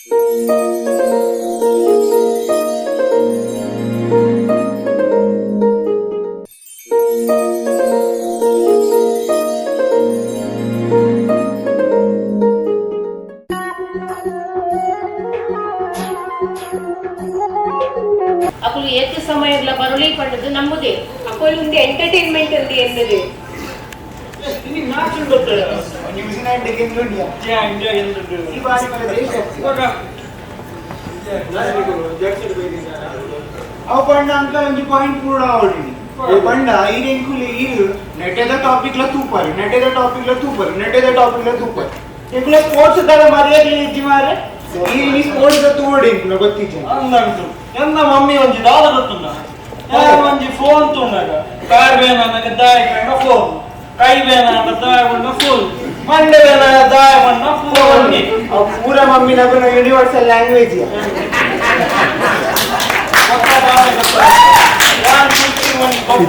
ಅಕಲು ಏಕ ಸಮಯದ ಬರಲಿ ಪಡೆದು ನಮ್ಮದೇ ಅಕಲು ಒಂದು ಎಂಟರ್ಟೈನ್ಮೆಂಟ್ ಅಂತ ಎನ್ನದೆ ini national doctor New Zealand ke India India endu ee baari mala desh ivaga aw panda anka onji point purna avadi e panda irenkule iru neteda topic la tupar neteda topic la tupar ekule sports dala mariyage ejji mare ಈ sports ತೋಡಿ ನಾ ಗೊತ್ತಿದ್ದೆ ಅಂದಂತು ನನ್ನ mummy ಒಂಜಿ ದಾದ ಗೊತ್ತುಂಡ ಒಂಜಿ phone ತೊಂಡಾಗ car ಬೇನ ನನಗೆ ದಾಯ ಕಂಡ phone ಕೈ ಬೇನ ಅಂತ ದಾಯ ಬಂದ ಫೋನ್ ಮಂಡೆ ಬೇನ ದಾಯ ಬಂದ ಫೋನ್ ಪೂರ ಮಮ್ಮಿ ನಗನ universal language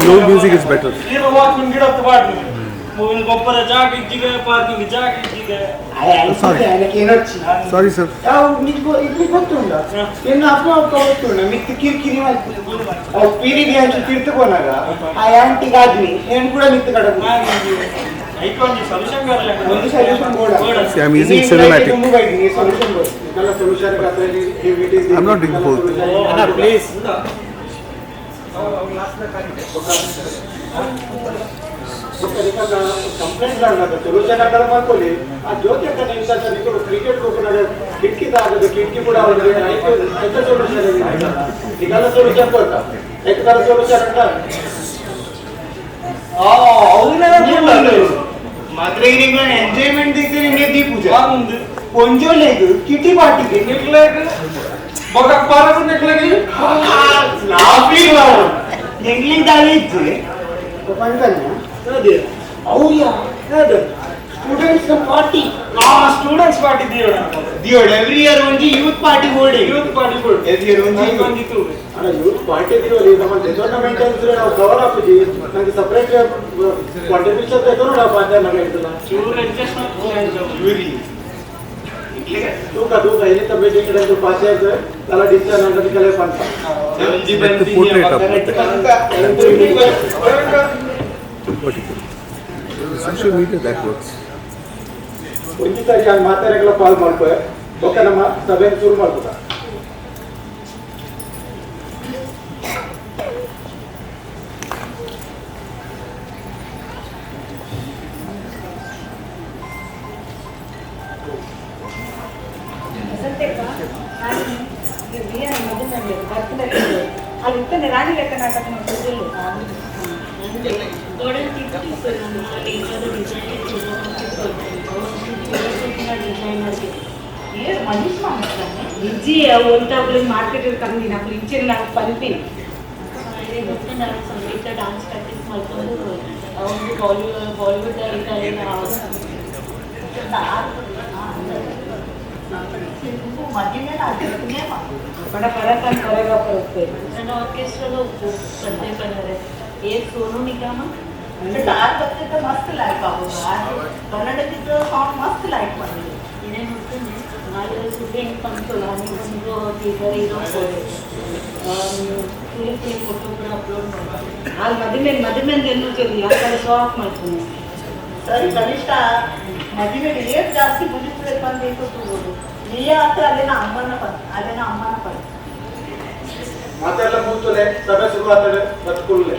No music is better. ಇದು ವಾಕಿಂಗ್ ಗಿಡತ್ತು ಬಾಡ್ನಿ ಮೂವಿನ ಗೊಬ್ಬರ ಜಾಗ ಇಜ್ಜಿಗೆ ಪಾರ್ಕಿಂಗ್ ಜಾಗ ಇಜ್ಜಿಗೆ Sorry sir. ಇದು ಗೊತ್ತುಂಡ ಏನು ಅಪ್ಪ ಗೊತ್ತುಂಡ ಮಿತ್ತು ಕಿರಿಕಿರಿ ಅವು ಪೀರಿಡಿ ಅಂತ ತಿರ್ತಕೋನಾಗ ಆ ಆಂಟಿಗಾದ್ವಿ ಏನು ಕೂಡ ಮಿತ್ತು ಕಡಬು ಐಕೊಂದು ಸೊಲ್ಯೂಷನ್ ಬರಲ್ಲ ಒಂದು solution board I'm using cinematic. Solution board ಎಲ್ಲ ಸೊಲ್ಯೂಷನ್ ಕಾತ್ರಲ್ಲಿ I'm not doing both. ಅಣ್ಣ ಪ್ಲೀಸ್ ಕಂಪ್ಲೇಂಟ್ ಸೊಲ್ಯೂಷನ್ ಆಗ ಮಾಡ್ಕೊಳ್ಳಿ ಆ ಜ್ಯೋತಿ ಅಂತ ಕ್ರಿಕೆಟ್ ಕಿಟಕಿ ಆಗದು ಕಿಟಕಿ ಕೂಡ ಎಂತ ಸೊಲ್ಯೂಷನ್ ಇದೆಲ್ಲ ಸೊಲ್ಯೂಷನ್ ಕೊಡ್ತಾ ಎಕ್ತರ ಸೊಲ್ಯೂಷನ್ ಅಂತ ಮಾತ್ರ ಈಗ ಎಂಜಾಯ್ಮೆಂಟ್ ದಿಕ್ಕಿದ್ರೆ ನಿಮಗೆ ದೀಪೂಜೆ ಕೊಂಜೋಲೆಗು ಕಿಟಿ ಪಾಟಿಗೆ ನಿಕ್ಲೆಗ್ ಬೊಕಕ್ ಪಾರಕು ನಿಕ್ಲೆಗ್ ನಾಫಿ ಮಾಡು ಎಂಗ್ಲಿಂಗ್ ದಾಳಿ ಇದ್ದೆ ಪಂಕನ್ನ ಅದೇ ಅವ್ಯಾ ಅದೇ ಸ್ಟೂಡೆಂಟ್ಸ್ ಪಾರ್ಟಿ ಸ್ಟೂಡೆಂಟ್ಸ್ ಪಾರ್ಟಿ ದಿಯೋಡ ಎವ್ರಿ ಇಯರ್ ಒಂಜಿ youth party board every year ಒಂಜಿ ಅಣ್ಣ ಯೂತ್ ಪಾರ್ಟಿ ದಿಯೋಲಿ ನಮ್ಮ ಡೆವಲಪ್ಮೆಂಟ್ ಅಂದ್ರೆ ನಾವು ಕವರ್ ಹಾಕುದಿ ನನಗೆ ಸಪರೇಟ್ ಕಾಂಟ್ರಿಬ್ಯೂಷನ್ ತೆಗೆದು ನಾವು ಪಾರ್ಟಿ ಮಾಡಲ್ಲ ಚೂರ್ ಅಡ್ಜಸ್ಟ್ಮೆಂಟ್ ಯೂರಿ ತೂಕ ಇಲ್ಲಿ ತಬೇಡಿ ಕಡೆ ಪಾಸ್ ಆದ್ರೆ ಎಲ್ಲ ಡಿಸ್ಚಾರ್ಜ್ ಆಗದ ಕಲೆ ಪಂತ ಒಂಜಿ ಬಂದಿ Social media that works. ಒಂಜಿ ಸಾರಿ ಆ ಮಾತಾಡಕ್ಕೆಲ್ಲ ಕಾಲ್ ಮಾಡ್ಕೊ ಓಕೆ ನಮ್ಮ ಸಭೆ ಶುರು ಮಾಡ್ಬೋದಾ ಅಲ್ಲಿ ರಾಣಿ ಲೆಕ್ಕ ನಾಟಕ ఇజ్జి వంట మార్కెట్ కంది నాకు ఇచ్చి నాకు పంపి డాన్స్ ప్రాಕ್ಟೀಸ್ ಮಾಡ್ಕೊಂಡು ಬಾಲಿವುಡ್ बड़ा फर्क करेगा पर ऑर्केस्ट्रा लोग करते बनारे एक सोनू निगम डार बच्चे तो मस्त लाइक आहोगा कन्नड़ की तो सॉन्ग मस्त लाइक ಮಾಡಿದ್ರು ಇದೇನು ಗೊತ್ತೇನೆ ನಾಳೆ ಶೂಟಿಂಗ್ ಬಂತಲ್ಲ ನೀವು ಟೀಚರ್ ಇರೋ ಫುಲ್ ಫೋಟೋ ಕೂಡ ಅಪ್ಲೋಡ್ ಮಾಡ್ತೀನಿ ಅಲ್ಲಿ ಮದುವೆ ಏನು ಚಲಿ ಆ ಕಡೆ ಶೋ ಆಫ್ ಮಾಡ್ತೀನಿ ಸರಿ ಕನಿಷ್ಠ ಮದುವೆ ರೇಟ್ ಜಾಸ್ತಿ ಮುಗಿಸ್ಬೇಕು ಅಂತ ಇಟ್ಕೊಂಡು ನೀ ಹತ್ರ ಅಲ್ಲಿನ ಅಮ್ಮನ ಪದ ಮಾತೆಲ್ಲ ಮುಗ್ತದೆ ಸಭೆ ಶುರು ಆಗ್ತದೆ ಬದುಕೊಳ್ಳೆ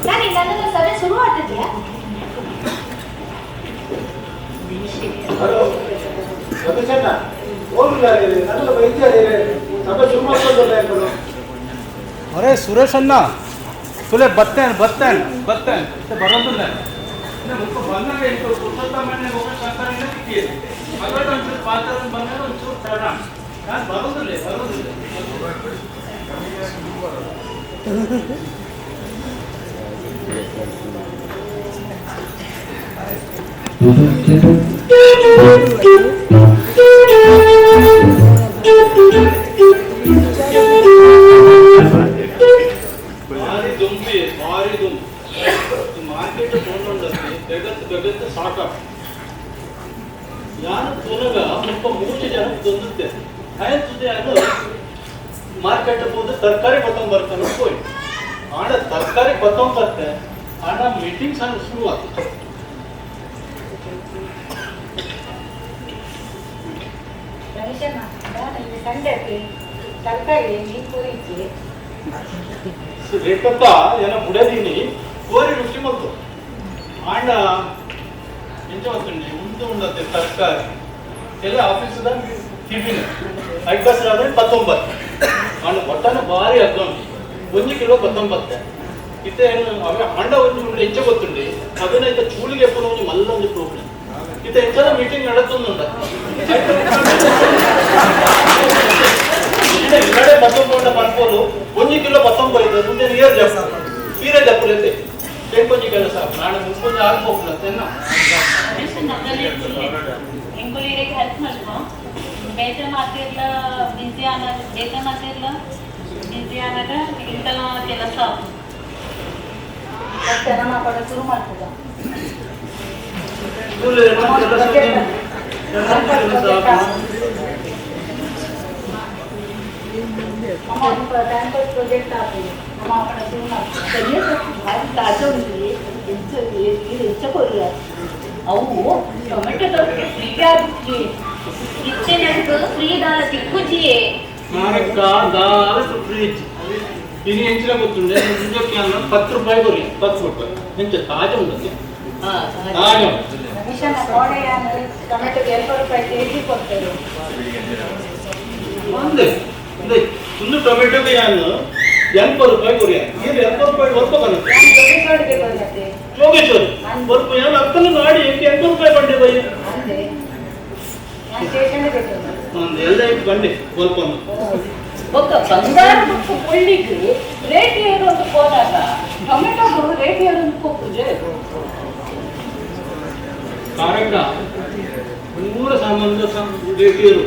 ನಾನು ನನ್ನೆಲ್ಲ ಸಭೆ ಶುರು ಆಗ್ತಿದ್ಯಾ ಹಲೋ ಸತೀಶಣ್ಣ ಹೋಗಿದ್ದಾರೆ ನನ್ನೆಲ್ಲ ಬೈತಾರೆ ಸಭೆ ಶುರು ಮಾಡ್ಕೊಂಡಲ್ಲ ಯಾಕಂದ್ರೆ अरे सुरेश अन्ना तुले बत्तेन बरोदिल्ल मुझको बनना है तो पुरुषोत्तम मैंने वो सरकार ने किए अगर हम सिर्फ पात्र बनने तो चुप रहना यार बरोदिल्ल भारी दुम मार्केट ಜಗತ್ತು ಸಾಕ ನಾನು ತೂನಗ ಮುಪ್ಪ 3 ಜನ ತಂದಿದ್ದೆ ಆಯ್ತು ಅದು ಮಾರ್ಕೆಟ್ ಹೋದ ತರಕಾರಿ ಬತ್ತೊಂದು ಬರ್ತಾನೆ ಹೋಯ್ ಆಡ ತರಕಾರಿ ಬತ್ತೊಂದು ಬರ್ತೆ ಆಡ ಮೀಟಿಂಗ್ ಶುರು ಆಗ್ತದೆ ತರಕಾರಿ ಪೂರೈಸಿ ರೇಖತ್ತ ಏನ ಬುಡದೀನಿ ಕೋರಿ ರುಚಿ ಬಂತು ಆಂಡ ಎಂಚ ಗೊತ್ತುಂಡಿ ಉಂಡತ್ತೆ ತರಕಾರಿ ಎಲ್ಲ ಆಫೀಸದ ಟಿಫಿನ್ 5 ಬಸ್ ಆದ್ರೆ 19 ಆಂಡ ಬಟ್ಟನ ಭಾರಿ ಅಗ್ಗಂಡಿ 1 ಕಿಲೋ 19 ಇತ್ತೆ ಅವೆ ಆಂಡ ಒಂದು ಎಂಚ ಗೊತ್ತುಂಡಿ ಅದನ್ನ ಇತ್ತ ಚೂಳಿಗೆ ಎಪ್ಪನ ಒಂದು ಮಲ್ಲ ಒಂದು ಪ್ರಾಬ್ಲಮ್ ಇತ್ತೆ ಎಂಚದ ಮೀಟಿಂಗ್ ನಡತ್ತೊಂದುಂಡ ಇಲ್ಲಡೆ 19 ಪನ್ಪೋಲು 1 ಕಿಲೋ 19 ಮುಂದೆ ನೀರು ಜಪ್ಪ ನೀರೇ ಜಪ್ಪುಲೈತೆ ಕೊಂಚ ಕೆಲಸ ನಾಳೆ ಮುಂಕೊಂಚ ಆಗ್ಬೋಗ್ಲತ್ತೇನ ಎಂಕುಲಿಗೆ ಹೆಲ್ಪ್ ಮಾಡ್ಕೊ ಬೇತೆ ಮಾತಿರ್ಲ ಬಿಸಿ ಆನಾಗ ಬೇತೆ ಮಾತಿರ್ಲ ಬಿಸಿ ಆನಾಗ ಇಂತಲ ಕೆಲಸ ನಮ್ಮ ಪಡ ಶುರು ಮಾಡ್ತದ प्रोजेक्ट भारी ताजा करूया अವು ಟೊಮೆಟೊ ದೋಸೆ ಫ್ರೀ ಆಗುತ್ತೆ ಇತ್ತೆ ನನಗೆ ಫ್ರೀ ದಾಲ ತಿಕ್ಕುಜಿಯೇ ಮಾರಕ್ಕ ದಾಲ ಫ್ರೀ ಇನಿ ಎಂಚಿನ ಗೊತ್ತುಂಡೆ ಮುಂಜಕ್ಕೆ ಅನ್ನ 10 ರೂಪಾಯಿ ಕೊರಿ 10 ರೂಪಾಯಿ ಎಂಚ ತಾಜಾ ಉಂಟು ತಾಜಾ ಮಿಷನ್ ಕೋಡೆ ಟೊಮೆಟೊ 2 ರೂಪಾಯಿ ಕೆಜಿ ಕೊಡ್ತಾರೆ ಒಂದೇ ಒಂದು ಟೊಮೆಟೊಗೆ ನಾನು 80 ರೂಪಾಯಿ ಕೊರಿಯ ಇದು 80 ರೂಪಾಯಿ ವರ್ಪ ಬರುತ್ತೆ ಜೋಗೇಶ್ವರಿ ವರ್ಪ ಏನು ಅರ್ಥನ ನಾಡಿ 80 ರೂಪಾಯಿ ಬಂಡೆ ಬೈ ಅಂದೆ ನಾನು ಸ್ಟೇಷನ್ ಬೇಕು ಒಂದು ಎಲ್ಲ ಇಟ್ಟು ಬಂಡೆ ವರ್ಪನ್ನು ಒಕ್ಕ ಬಂಗಾರ ಮತ್ತು ಕೊಳ್ಳಿಗೆ ರೇಟ್ ಏನು ಅಂತ ಹೋದಾಗ ಟೊಮೆಟೊ ರೇಟ್ ಏನು ಅಂತ ಹೋಗ್ತದೆ ಕಾರಕ ಮೂರು ಸಾಮಾನ್ಯ ರೇಟ್ ಏರು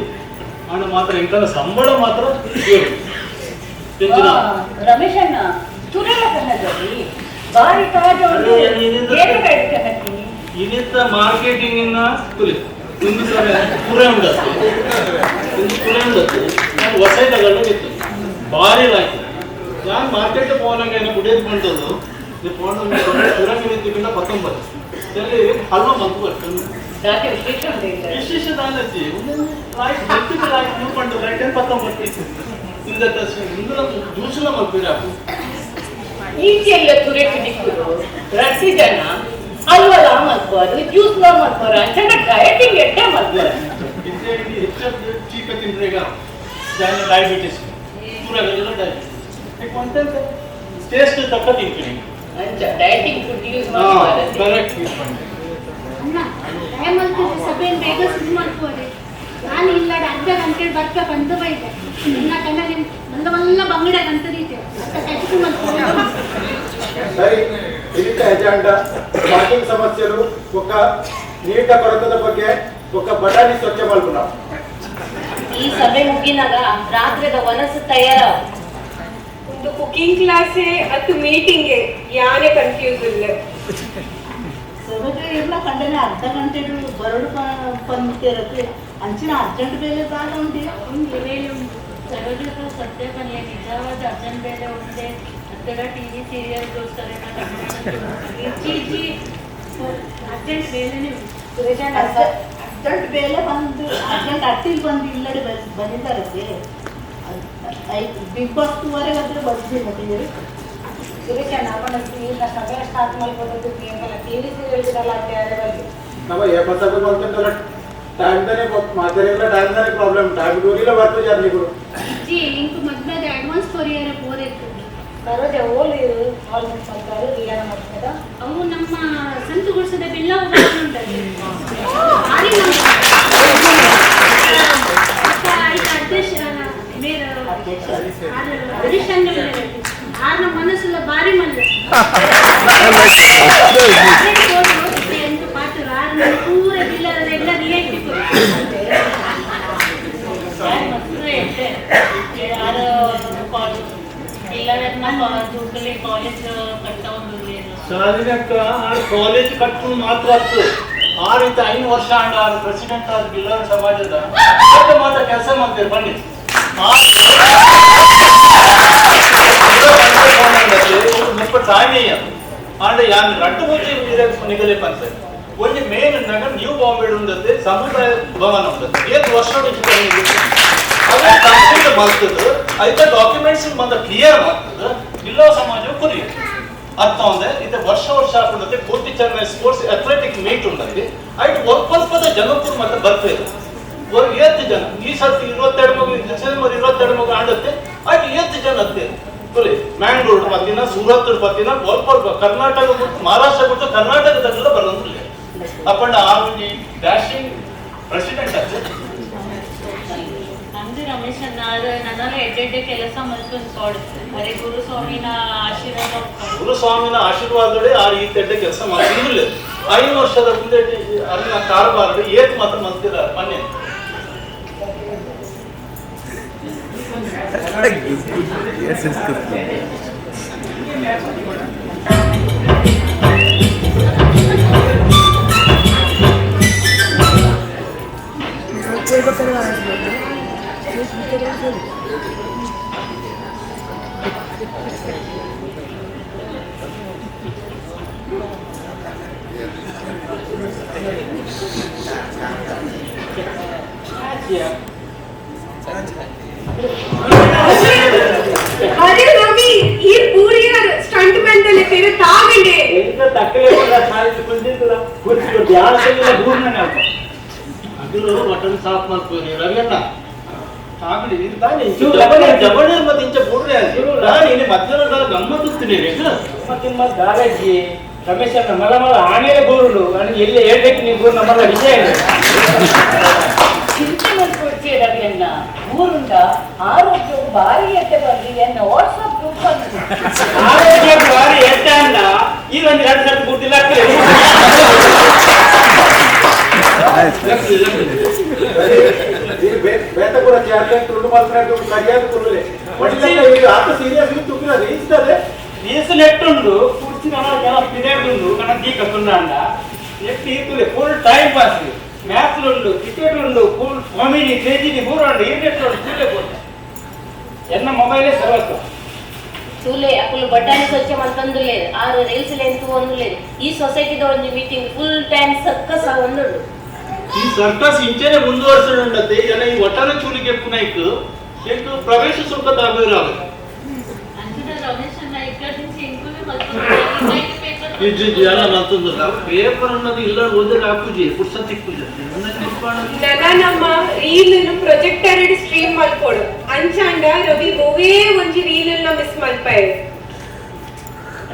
ಹಣ ಮಾತ್ರ ಎಂಕನ ಸಂಬಳ ಮಾತ್ರ ಏರು ರಮೇಶ್ ಅಣ್ಣ ತುರೆಲ ಕನ್ನಡದಲ್ಲಿ ಬಾರಿ ತಾಜಾ ಇನ್ನಿತ್ತ ಮಾರ್ಕೆಟಿಂಗ್ ತುಲಿ ಒಂದು ಪೂರೇ ಉಂಡತ್ತು ಒಂದು ಪೂರೇ ಉಂಡತ್ತು ನಾನು ಹೊಸ ತಗೊಂಡಿತ್ತು ಭಾರಿ ಲಾಯ್ತು ನಾನು ಮಾರ್ಕೆಟ್ ಪೋನಂಗೆ ಏನು ಕುಡಿಯೋದು ಬಂದದ್ದು ನೀವು ಪೋನ ಪೂರ ಮಿನಿತ್ತಿಗಿಂತ 19 ಎಲ್ಲಿ ಹಲ್ವ ಬಂತು ಬರ್ತದೆ ವಿಶೇಷ ದಾನಜ್ಜಿ ಲಾಯ್ಕ್ ಹತ್ತಿರ ಲಾಯ್ಕ್ ನೀವು ಬಂದು ಲೈಟ್ 19 ಇಂದ ಜ್ಯೂಸ್ನ ಮಾಡ್ತೀರಾ ಈಚೆಲ್ಲ ತುರೆಕ್ಕೆ ದಿಕ್ಕುದು ಪ್ರತಿ ಜನ ಅಲ್ವಲ್ಲ ಮಾಡ್ಕೋದು ಜ್ಯೂಸ್ನ ಮಾಡ್ಕೋರ ಚೆನ್ನಾಗಿ ಡಯಟಿಂಗ್ ಎಟ್ಟೆ ಮಾಡ್ಕೋರ ಹೆಚ್ಚು ಚೀಕ ತಿಂದ್ರೆ ಈಗ ಡಯಾಬಿಟಿಸ್ ಪೂರಾಗೆಲ್ಲ ಡಯಾಬಿಟಿಸ್ ಟೇಸ್ಟ್ ತಕ್ಕ ತಿಂತೀನಿ ಅಂಚ ಡಯಟಿಂಗ್ ಫುಡ್ ಯೂಸ್ ಮಾಡ್ತಾರೆ ಕರೆಕ್ಟ್ ಯೂಸ್ ಮಾಡಿ ಅಣ್ಣ ಟೈಮ್ ಆಗ್ತದೆ ಸಭೆಯನ್ನು ಬೇಗ ಶುರು ಮಾಡ್ಕೋರಿ ನಾನು ಇಲ್ಲ ಅರ್ಧ ಗಂಟೆ ಬರ್ತಾ ಬಂದು ಬೈದೆ ನಿನ್ನ ಕನ್ನಡಿ ಬಂದವಲ್ಲ ಬಂಗಡ ಗಂಟದೀತೆ ಕಟ್ಟಿಗೆ ಮಾಡ್ಕೊಂಡು సరే ఇది ఎజెండా పార్కింగ్ సమస్యలు ఒక నీట కొరత ಬಗ್ಗೆ ఒక ಬಟಾಣಿ ಸ್ವಚ್ಛ ಮಾಡ್ಕೊಳ್ಳೋಣ ಈ ಸಭೆ ಮುಗಿನಾಗ ರಾತ್ರಿದ ವನಸು ತಯಾರ ಒಂದು ಕುಕಿಂಗ್ ಕ್ಲಾಸೇ ಅದು ಮೀಟಿಂಗ್ ಯಾನೇ ಕನ್ಫ್ಯೂಸ್ ಇಲ್ಲ ಸಭೆಗೆ ಎಲ್ಲ ಕಂಡನೆ ಅರ್ಧ ಗಂಟೆ ಬರಡು ಬಂದಿರುತ್ತೆ ಅಂಚಿನ ಅರ್ಜೆಂಟ್ ಬೇಲೆ ಬಾಗ ಉಂಟು ಬೇಲೆ ಉಂಟು ಸಭೆಗಳು ಸದ್ಯ ಬನ್ನಿ ನಿಜವಾದ ಅರ್ಜೆಂಟ್ ಬೇಲೆ ಉಂಟೆ ಅದೆಲ್ಲ ಟಿವಿ ಸೀರಿಯಲ್ ತೋರಿಸ್ತಾರೆ ಅರ್ಜೆಂಟ್ ಬೇರೆನೇ ಅರ್ಜೆಂಟ್ ಬೇಲೆ ಬಂದು ಅರ್ಜೆಂಟ್ ಅಟ್ಟಿಲ್ ಬಂದು ಇಲ್ಲಡೆ ಬಂದಿದ್ದಾರೆ ಬಿಗ್ ಬಾಸ್ ವರೆಗೆ ಆದ್ರೆ ಬಂದಿಲ್ಲ ಸುರೇಶಣ್ಣ ಅವನ ಈಗ ಸಭೆ ಸ್ಟಾರ್ಟ್ ಮಾಡ್ಕೊಟ್ಟು ಟಿವಿ ಸೀರಿಯಲ್ ನಮ್ಮ ఏ పసకు ಬಂತಂದ್ರೆ ಟೈಮ್ ದನೆ ಮಾದರಿಗಳ ಟೈಮ್ ದನೆ ಪ್ರಾಬ್ಲಮ್ ಟೈಮ್ ಡೋರಿಲ ಬರ್ತ ಜಾರ್ಲಿ ಗುರು ಜಿ ಇಂಕು ಮದ್ಲದ ಅಡ್ವಾನ್ಸ್ ಕೊರಿಯರ್ ಬೋರೆತ್ತು ಬರೋದೆ ಓಲಿ ಆಲ್ಮೋಸ್ಟ್ ಮಾಡ್ತಾರೆ ಇಲ್ಲ ಮಾಡ್ತದ ಅವು ನಮ್ಮ ಸಂತುಗೊಳಿಸದ ಬೆಲ್ಲ ಉಂಟಲ್ಲಿ ಆರಿ ನಮ್ಮ ಮನಸ್ಸುಲ್ಲ ಬಾರಿ ಮಲ್ಲ ಪಾತ್ರ ಪೂರ ಬಿಲ್ಲ ಎಲ್ಲ ರಿಯಾಯಿತಿ పిల్లలన్నా దుడ్డులే కాలేజ్ కట్టా ఉంది ಶಾಲಿನಕ್ಕ ಕಾಲೇಜ್ ಕಟ್ಟು ಮಾತ್ರ ಆಗ್ತು ಆ ರೀತಿ 5 ವರ್ಷ ಆಂಡ ಪ್ರೆಸಿಡೆಂಟ್ ಆದ ಗಿಲ್ಲ ಸಮಾಜದ ಮಾತ್ರ ಕೆಲಸ ಮಾಡ್ತೀರಿ ಬನ್ನಿ ತಾಯಿಯ ಆಂಡ ಯಾನ್ ರಟ್ಟು ಮುಂಚೆ ನಿಗಲೆ ಬಂತ ಒಂದು ಮೇನ್ ನಗರ ನ್ಯೂ ಬಾಂಬೆ ಉಂದತೆ ಸಮುದಾಯ ಭವನ ಉಂದತೆ 7 ವರ್ಷ ಅದೇ ಕಂಪ್ಲೀಟ್ ಮಾಡ್ತದೆ ಐತೆ ಡಾಕ್ಯುಮೆಂಟ್ಸ್ ಬಂದ ಕ್ಲಿಯರ್ ಮಾಡ್ತದೆ ಗಿಲ್ಲ ಸಮಾಜ ಕುರಿ ಅರ್ಥ ಒಂದೇ ಇದು ವರ್ಷ ಹಾಕೊಂಡತೆ ಕೋಟಿ ಚೆನ್ನೈ ಸ್ಪೋರ್ಟ್ಸ್ ಅಥ್ಲೆಟಿಕ್ ಮೀಟ್ ಉಂಟಲ್ಲಿ ಐದು ಒಪ್ಪದ ಜನಕ್ಕೂ ಮತ್ತೆ ಬರ್ತದೆ 7 ಜನ ಈ ಸರ್ತಿ 22 ಮಗು ಡಿಸೆಂಬರ್ 22 ಮಗು ಆಡತ್ತೆ ಐದು 7 ಜನ ಅತ್ತೆ ಮ್ಯಾಂಗ್ಳೂರು ಪತ್ತಿನ ಸೂರತ್ ಪತ್ತಿನ ಒಲ್ಪ ಕರ್ನಾಟಕ ಬಿಟ್ಟು ಮಹಾರಾಷ್ಟ್ರ ಬಿಟ್ಟು ಕರ್ನಾಟಕದಲ್ಲೆಲ್ಲ ಬರೋದಿಲ್ಲ ಅಪ್ಪಂಡ ಆ ಒಂದು ಡ್ಯಾಶಿಂಗ್ ಪ್ರೆಸಿಡೆಂಟ್ ಅತ್ತೆ ರಮೇಶ್ ನನ್ನೆಲ್ಲ ಎಡ್ಡೆಡ್ಡೆ ಕೆಲಸ ಮಾಡ್ಕೊಂಡು ಅರೆ ಗುರುಸ್ವಾಮಿನ ಆಶೀರ್ವಾದಗಳೇ ಆ ರೀತಿ ಕೆಲಸ ಮಾಡಿಲ್ಲ 5 ವರ್ಷದ ಮುಂದೆ ಅಲ್ಲಿನ ಕಾರಬಾರ ಏತ್ ಮಾತ್ರ ಮಂತಿರ ಮೊನ್ನೆ Yes, it's good. अरे रवि ये पूरी स्टंटमैन ने तेरे तागंडे ಎಂತ ತಕ್ಕಲೆ ಸಾಯಿಸಿ ಬಂದಿದ್ದಲ್ಲ ಕುರ್ಚಿ ಧ್ಯಾನ ಸರಿಲ್ಲ ದೂರನೇ ನಾವು ಅದು ಬಟನ್ ಸಾಫ್ ಮಾಡ್ತೀವಿ ರವಿಯಣ್ಣ ಆಗಲಿ ಇದು ತಾನೇ ಜಬಡಿ ಮತ್ತೆ ಇಂಚ ಬುಡ್ರೆ ನಾನು ಇಲ್ಲಿ ಮಧ್ಯಾಹ್ನ ಗಮ್ಮತ್ತಿಸ್ತೀನಿ ಮತ್ತೆ ದಾದಾಜಿ ರಮೇಶ್ ಅಣ್ಣ ಮಲ ಆಮೇಲೆ ಗೋರುಡು ನನಗೆ ಎಲ್ಲಿ ಹೇಳ್ಬೇಕು ನೀವು ನಮ್ಮಲ್ಲ ವಿಷಯ ಚಿಂತೆ ಮಾಡ್ಕೊಳ್ತೀಯ ರವಿಯನ್ನ ಊರುಂಡ ಆರೋಗ್ಯವು ಭಾರಿ ಎಟ್ಟೆ ಬರ್ಲಿ ಎನ್ನ ವಾಟ್ಸಪ್ ಗ್ರೂಪ್ ಆರೋಗ್ಯ ಭಾರಿ ಎಟ್ಟ ಅಲ್ಲ ಈ ಒಂದು 2 ಸರ್ತಿ ಬುದ್ಧಿಲ್ಲ ಬೇತ ಕೂಡ ತುಂಡು ಮಾತ್ರ ಸರಿಯಾದ ಕೊಡಲೆ ಆತ ಸೀರಿಯಸ್ ತುಕ್ಕಿನ ರೀಸ್ತದೆ ನೀಸು ನೆಟ್ಟುಂಡು ಕುರ್ಚಿ ಜನ ಪಿರಿಯಡ್ ಕಣ ದೀಕ ಸುಂಡ ನೆಟ್ಟು ಈತುಲೆ ಫುಲ್ ಟೈಮ್ ಪಾಸ್ ಮ್ಯಾಥ್ಸ್ ಉಂಡು ಕ್ರಿಕೆಟ್ ಉಂಡು ಫುಲ್ ಕಾಮಿಡಿ ಕ್ರೇಜಿನಿ ಪೂರ ಉಂಡು ಇಂಟರ್ನೆಟ್ ಉಂಡು ಕೂಲೆ ಕೊಟ್ಟೆ ಎನ್ನ ಮೊಬೈಲೇ ಸರ್ವಸ್ವ ತೂಲೆ ಅಪ್ಪಲು ಬಟ್ಟಾಣಿ ಸ್ವಚ್ಛ ಮಂತಂದುಲೆ ಆರು ರೀಲ್ಸ್ ಲೆಂತು ಒಂದುಲೆ ಈ ಸೊಸೈಟಿದ ಒಂದು ಮೀಟಿಂಗ್ ಫುಲ್ ಟೈಮ್ ಸರ್ಕಸ್ ಒಂದು ಈ ಸರ್ಕಸ್ ಇಂಚೆನೆ ಮುಂದುವರಿಸಿಡತ್ತೆ ಜನ ಈ ಒಟ್ಟಾರೆ ಚೂಲಿಗೆ ಪುನಃ ಎಷ್ಟು ಪ್ರವೇಶ ಶುಲ್ಕ ತಗೋರಾಗ ಜನ ಮತ್ತೊಂದು ಪೇಪರ್ ಅನ್ನೋದು ಇಲ್ಲ ಓದಿದ್ರೆ ಹಾಕುಜಿ ಪುಸ್ತಕ ತಿಕ್ಕುಜಿ ನಮ್ಮ ರೀಲ್ ಪ್ರೊಜೆಕ್ಟರ್ ಸ್ಟ್ರೀಮ್ ಮಾಡ್ಕೊಡು ಅಂಚಾಂಡ ರವಿ ಗೋವೇ ಒಂಜಿ ರೀಲ್ ಮಿಸ್ ಮಲ್ಪಾಯ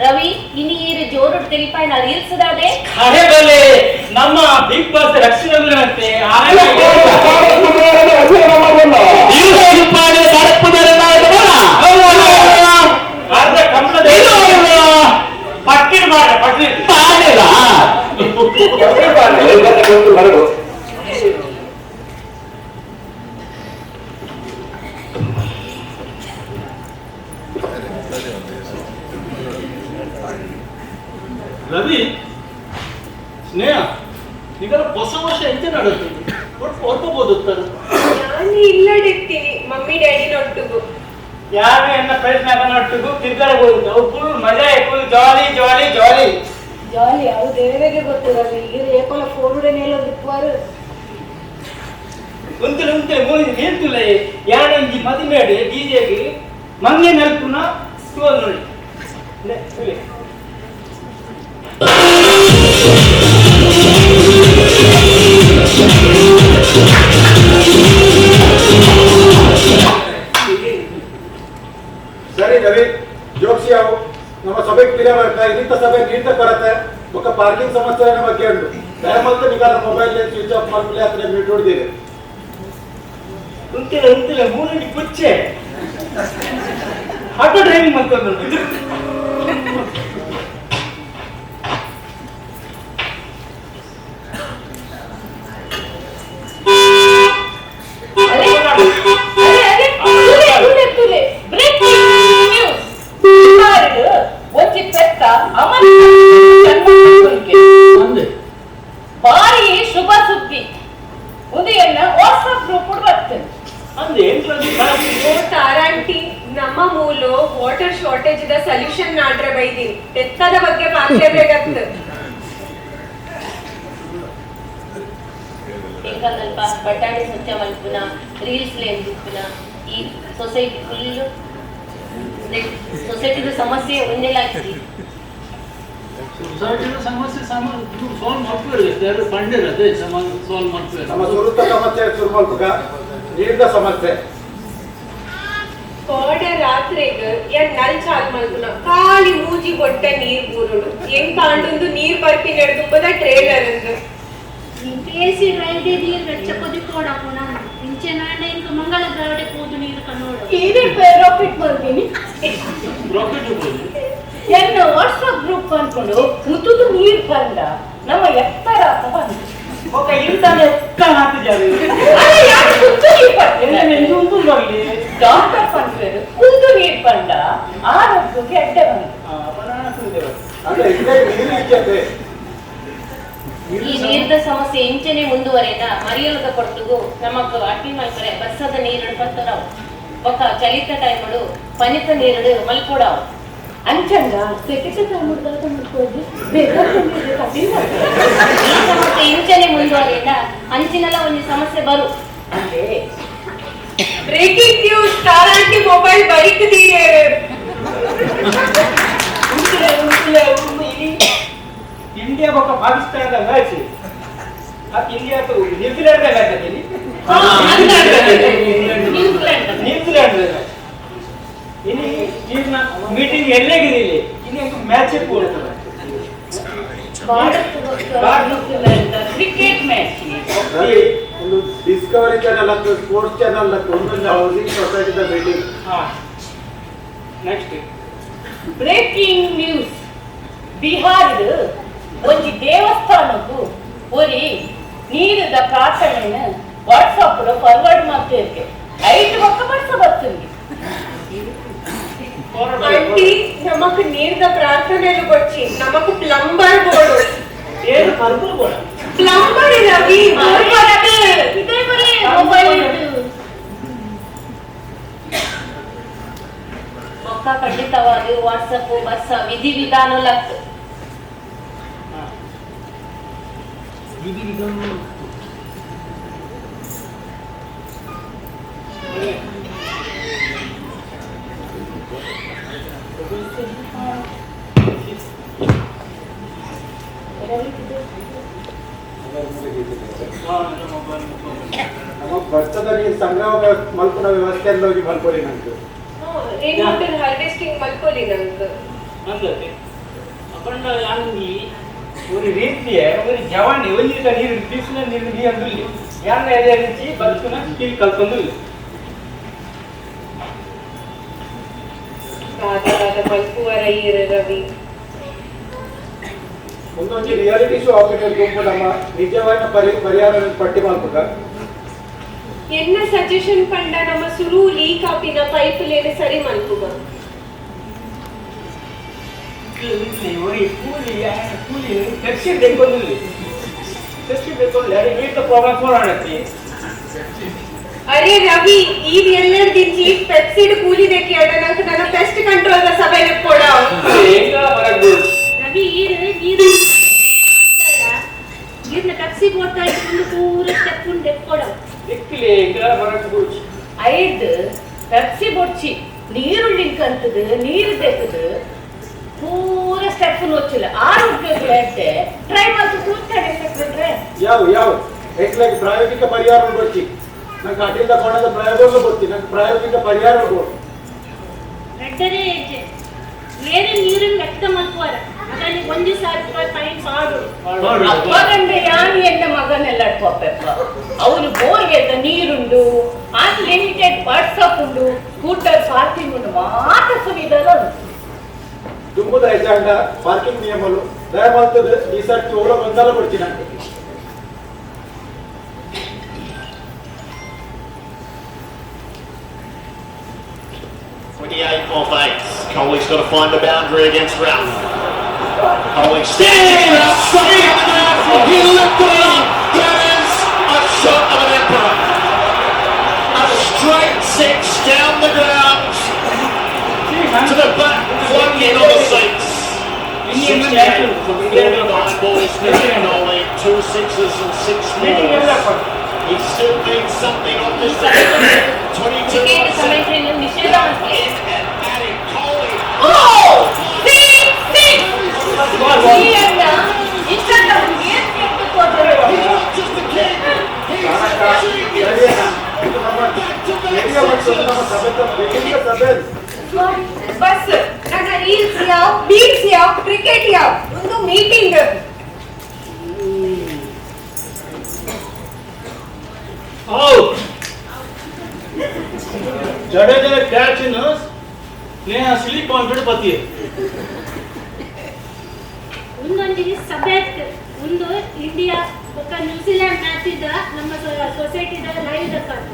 ರವಿ ಇನಿ ಈರು ಜೋರು ತಿಳಿಪಾಯ ನಾ ರೀಲ್ಸ್ ದಾದೆ ಅರೆ ಬಲೆ ನಮ್ಮ ಬಿಗ್ ಬಾಸ್ ರಕ್ಷಣೆ ಪಟ್ಟಿನ ಮಾಡ ಪಟ್ಟಿ ರವಿ ಸ್ನೇಹ ಈಗ ಹೊಸ ವರ್ಷ ಎಂತ ನಡುತ್ತೆ ಹೊರಟಬಹುದು ನಾನು ಇಲ್ಲ ಡೆಕ್ತೀನಿ ಮಮ್ಮಿ ಡ್ಯಾಡಿ ನೊಟ್ಟಿಗೂ ಯಾರು ಎನ್ನ ಪ್ರಯತ್ನ ನೊಟ್ಟಿಗೂ ತಿರ್ಗಾಡಬಹುದು ಫುಲ್ ಮಜಾ ಫುಲ್ ಜಾಲಿ ಜಾಲಿ ಜಾಲಿ ಜಾಲಿ ಅವು ದೇವರಿಗೆ ಗೊತ್ತಿರಲ್ಲ ಈಗ ಏಪಲ ಫೋರುಡೆ ನೇಲ ಬಿಟ್ಟವಾರು ಉಂತಲೆ ಉಂತಲೆ ಮೂಲಿ ನಿಂತುಲೆ ಯಾರಂಜಿ ಮದಿಮೇಡೆ ಡಿಜೆಗೆ ಮಂಗೆ ನಲ್ಪುನ ತೋಲ್ ನೋಡಿ ಸರಿ ರವಿ ಜೋಕ್ಸಿ ಅವು ನಮ್ಮ ಸಭೆಗೆ ಪಿರಿಯ ಬರುತ್ತೆ ಇಂಥ ಸಭೆ ನೀಡ್ತಾ ಬರುತ್ತೆ ఒక ಪಾರ್ಕಿಂಗ್ ಸಮಸ್ಯೆ ಬಗ್ಗೆ ಉಂಟು ದಯಮಾಡಿ ನಿಗಾರ ಮೊಬೈಲ್ ಸ್ವಿಚ್ ಆಫ್ ಮಾಡ್ಕೊಳ್ಳಿ ಅಥವಾ ಮ್ಯೂಟ್ ಹೊಡೆದಿದೆ ಉಂತಿಲ್ಲ ಉಂತಿಲ್ಲ ಮೂರಡಿ ಕುಚ್ಚೆ ಆಟೋ ಡ್ರೈವಿಂಗ್ ಮಾಡ್ಕೊಂಡು ಒಂಚಿ ಪೆತ್ತ ಅಮಲ್ ಸೊಲ್ಯೂಷನ್ ನಾಡ್ರೆ ಬೈದಿನಿ ತೆತ್ತದ ಬಗ್ಗೆ ಮಾತಾಡ್ಬೇಕಾಗ್ತದೆ. ఇంకా బట్టాడి సత్యం అనుకున్న రీల్స్ లేకున్న ఈ సొసైటీ ఫుల్ సొసైటీలో సమస్ಯೆ ಒಂದೇಲಾಗ್ತಿ ಸೊಸೈಟಿನ ಸಮಸ್ಯೆ ಸಾಲ್ವ್ ಮಾಡ್ತಾರೆ ಫಂಡ್ ಇರುತ್ತೆ ಸಾಲ್ವ್ ಮಾಡ್ತಾರೆ ನಮ್ಮ ಸುರುತ್ತ ಸಮಸ್ಯೆ ಶುರು ಮಾಡ್ಬೇಕ ನೀರಿನ ಸಮಸ್ಯೆ ಕೋಡ ರಾತ್ರಿಗೆ ನಲ್ ಚಾಲ್ ಮಲ್ಪುನ ಖಾಲಿ ಮೂಜಿ ಬೊಟ್ಟ ನೀರ್ ಬೂರುಡು ಹೆಂಗ್ ಕಾಂಡೊಂದು ನೀರ್ ಬರ್ಪಿ ನೆಡ್ದುಂಬದ ಟ್ರೇಲರ್ ಅಂದು ಬೇಸಿ ರೈಲ್ಗೆ ನೀರು ವೆಚ್ಚಪದಿ ಕೊಡಪ್ಪು ನಾನು ಇಂಚೆ ನಾಡ ಇಂಕ ಮಂಗಳ ದ್ರಾವಡೆ ಕೂದು ನೀರು ಕನ್ನೋಡು ಇದು ರಾಕೆಟ್ ಬರ್ತೀನಿ ರಾಕೆಟ್ ಎನ್ನ ವಾಟ್ಸ್ಆಪ್ ಗ್ರೂಪ್ ಅನ್ಕೊಂಡು ಮುತ್ತುದು ನೀರು ಬಂದ ನಮ್ಮ ಎತ್ತರ ಬಂದು ఒక ఇంతనే ఎక్క నాటిజారు ಡಾಕ್ಟರ್ ಪಂಪೇರು ಕುಂದು ನೀರು ಬಂದ ಆರೋಗ್ಯಕ್ಕೆ ಅಡ್ಡೆ ಬಂದು ಅಂದ್ರೆ ಇಲ್ಲೇ ನೀರು ಇಚ್ಛತೆ ಈ ನೀರಿನ ಸಮಸ್ಯೆ ಇಂಚನೆ ಮುಂದುವರೆದ ಮರಿಯಲದ ಕೊಡ್ತುಗು ನಮಕ್ ಅಟ್ಟಿ ಮಲ್ಪರೆ ಬಸ್ಸದ ನೀರು ಬರ್ತಾರವು ಒಕ್ಕ ಚಲಿತ ಟೈಮಡು ಪನಿತ ನೀರು ಮಲ್ಕೊಡವು ಅಂಚಂದ ಸೆಕೆಂಡ್ ಟೈಮ್ ಹುಡುಗಾಟ ಮಾಡ್ಕೊಳ್ಳಿ ಬೇಕಾದ್ರೆ ಈ ಸಮಸ್ಯೆ ಇಂಚನೆ ಮುಂದುವರೆದ ಅಂಚಿನೆಲ್ಲ ಒಂದು ಸಮಸ್ಯೆ ಬರು ಅಂದ್ರೆ ಬ್ರೇಕಿಂಗ್ ನ್ಯೂಸ್ ತಾರಾಂಟಿ ಮೊಬೈಲ್ ಬೈಕ್ ದಿಯೇ ಇಂಡಿಯಾ ఒక ಪಾಕಿಸ್ತಾನದ ಮ್ಯಾಚ್ ಆ ಇಂಡಿಯಾ ತು ನ್ಯೂಜಿಲೆಂಡ್ ದ ಮ್ಯಾಚ್ ಅಲ್ಲಿ ನ್ಯೂಜಿಲೆಂಡ್ ಇಲ್ಲಿ ಈಗಿನ ಮೀಟಿಂಗ್ ಎಲ್ಲೇಗಿದೆ ಇಲ್ಲಿ ಇಲ್ಲಿ ಒಂದು ಮ್ಯಾಚ್ ಪೂರ್ತಿ ಕ್ರಿಕೆಟ್ ಮ್ಯಾಚ್ ಒಂದು ಡಿಸ್ಕವರಿ ಚಾನಲ್ ಅಂತ ಸ್ಪೋರ್ಟ್ಸ್ ಚಾನಲ್ ಅಂತ ಒಂದೊಂದು ಹೌಸಿಂಗ್ ಸೊಸೈಟಿದ ಮೀಟಿಂಗ್ ನೆಕ್ಸ್ಟ್ ಬ್ರೇಕಿಂಗ್ ನ್ಯೂಸ್ ಬಿಹಾರದ ಒಂದು ದೇವಸ್ಥಾನಕ್ಕೂ ಒರಿ ನೀರಿದ ಪ್ರಾರ್ಥನೆಯನ್ನು ವಾಟ್ಸಾಪ್ ಫಾರ್ವರ್ಡ್ ಮಾಡ್ತಿರ್ಕೆ 5 ಪಕ್ಕ ಬರ್ಸ ಬರ್ತೀನಿ ಆಂಟಿ ನಮಕ್ ನೀರ್ದ ಪ್ರಾರ್ಥನೆಲು ಕೊಚ್ಚಿ ನಮಕ್ ಪ್ಲಂಬರ್ ಬೋರ್ಡು ಏನು ಪರ್ಪಲ್ ಬೋರ್ಡ್ ಪ್ಲಂಬರ್ ರವಿ ಇದೇ ಬರೇ ಮೊಬೈಲ್ ಒಕ್ಕ ಖಂಡಿತವಾಗಿ ವಾಟ್ಸಪ್ ಬಸ್ ವಿಧಿ ವಿಧಾನ ಲಕ್ ನಮ್ಮ ಭತ್ತದ ನೀರು ಸಂಗ್ರಹ ಮಲ್ಪುನ ವ್ಯವಸ್ಥೆಯಲ್ಲಿ ಹೋಗಿ ಮಲ್ಕೊಳ್ಳಿ ನಂಗೆ ರೈನ್ ವಾಟರ್ ಹಾರ್ವೆಸ್ಟಿಂಗ್ ಮಲ್ಕೋಲಿ ನಂಗೆ ಅಂದ್ರೆ ಅಪಂಡ ಯಾಂಗಿ ಒಂದು ರೀತಿಯ ಒಂದು ಜವಾನಿ ಒಂದು ನೀರು ಬಿಸಿನ ನೀರು ನೀ ಅಂದಿಲ್ಲ ಯಾರ ಎದೆ ರೀತಿ ಬದುಕನ ಕೀಲ್ ಕಲ್ತಂದಿಲ್ಲ ಸಾಧಾರಣ ಮಲ್ಕುವರ ಈರು ರವಿ ಒಂದೊಂದು ರಿಯಾಲಿಟಿ ಶೋ ಆಪರೇಟರ್ ಗುಂಪು ನಮ್ಮ ನಿಜವಾದ ಪರಿಹಾರ ಪಟ್ಟಿ ಮಾಡ್ಬೇಕ ಎನ್ನ ಸಜೆಷನ್ ಪಂಡ ನಮ್ಮ ಸುರು ಲೀಕ್ ಆಪಿನ ಪೈಪ್ ಲೇನೆ ಸರಿ ಮಲ್ಕುಗ ಕೂಲಿ ಟೆಕ್ಸಿ ಬೇಕೊಂದಿಲ್ಲ ಟೆಕ್ಸಿ ಬೇಕೊಂದಿಲ್ಲ ಯಾರಿಗೆ ಪ್ರಾಬ್ಲಮ್ ಮಾಡೋಣತಿ ಅರೆ ರವಿ ಈ ಎಲ್ಲರದಿ ಚೀಫ್ ಪೆಪ್ಸಿಡ್ ಕೂಲಿ ದೇಕಿ ಅಡ ನಂಗೆ ನನ್ನ ಪೆಸ್ಟ್ ಕಂಟ್ರೋಲ್ ದ ಸಭೆ ಕೊಡ ಈಗ ಬರಬಹುದು ರವಿ ನೀರಿನ ಕಪ್ಸಿ ಬೋಡ್ತಾ ಇಟ್ಟು ಪೂರ ಸ್ಟೆಪ್ ಉಂಡೆ ಕೊಡವು ದಿಕ್ಕಿಲೆ ಈಗ ಬರಬಹುದು ಐದು ಪೆಪ್ಸಿ ಬೊಡ್ಚಿ ನೀರುಳ್ಳಿಂಕ್ ಅಂತದು ನೀರು ತೆಗೆದು ಪೂರ ಸ್ಟೆಪ್ ನೋಚಿಲ್ಲ ಆರೋಗ್ಯಕ್ಕೆ ಅಂತೆ ಟ್ರೈ ಮಾಡಿ ಕೂತ್ತಾರೆ ಸೆಕ್ರೆಟ್ರೆ ಯಾವ ಎಟ್ಲಾಗಿ ಪ್ರಾಯೋಗಿಕ ಪರಿಹಾರ ಗೊತ್ತಿ ನಂಗೆ ಅಡ್ಡಿಲ್ಲ ಕೊಡೋದ ಪ್ರಯೋಗ ಗೊತ್ತಿ ನಂಗೆ ಪ್ರಾಯೋಗಿಕ ಪರಿಹಾರ ಕೊಡು ರೆಡ್ಡರೇ ಹೆಜ್ಜೆ ಬೇರೆ ನೀರಿನ ಲೆಕ್ಕ ಮಲ್ಕುವಾರ ಅದರಲ್ಲಿ 1,000 ರೂಪಾಯಿ ಫೈನ್ ಮಾಡು ಅಪ್ಪಗಂಡೆ ಯಾನಿ ಎನ್ನ ಮಗನೆಲ್ಲ ಪಪ್ಪ ಅವನು ಬೋರ್ಗೆ ನೀರುಂಡು ಅನ್ಲಿಮಿಟೆಡ್ ವಾಟ್ಸಪ್ ಉಂಡು ಸ್ಕೂಟರ್ ಪಾರ್ಕಿಂಗ್ ಉಂಡು ಮಾತ್ರ ಸುವಿಧಲ್ಲ ತುಂಬುದ ಎಜಾಂಡ ಪಾರ್ಕಿಂಗ್ ನಿಯಮಗಳು ದಯಮಾಡ್ತದೆ ಈ ಸರ್ತಿ ಓಳ ಗೊಂದಲ ಕೊಡ್ತೀನಿ ನಂಗೆ 28 off 8. Coley's got to find the boundary against Ralph. Coley standing outside now. He lifted it up. That is a shot of an emperor. A straight 6 down the ground to the back 1 year. boys missing only 2 6s and 6 fours. He still needs something on this day. 22 cricket ಕಮೆಂಟ್ರಿಯನ್ನು ನಿಷೇಧ ಮಾಡ್ತಾರೆ. in and adding Kohli. ಈ ಅಣ್ಣ ಇಷ್ಟೊಂದು ಅವ್ನಿಗೆ ಏನ್ ಕೆಟ್ಟು ಹೋದ್ರು? Just a kid. He's bus ನನ್ನ ರೀಲ್ಸ್ ಯಾವ ಬೀಟ್ಸ್ ಯಾವ ಕ್ರಿಕೆಟ್ ಯಾವ ಒಂದು ಮೀಟಿಂಗ್ जडेजा कैच इन ने स्लीप कान्फिडेंट पति ಒಂದೊಂದು ಸಭೆ ಒಂದು ಇಂಡಿಯಾ ఒక ನ್ಯೂಜಿಲೆಂಡ್ ಮ್ಯಾಚ್ ಇದ್ದ ನಮ್ಮ ಸೊಸೈಟಿದ ಲೈವ್ ರೆಕಾರ್ಡ್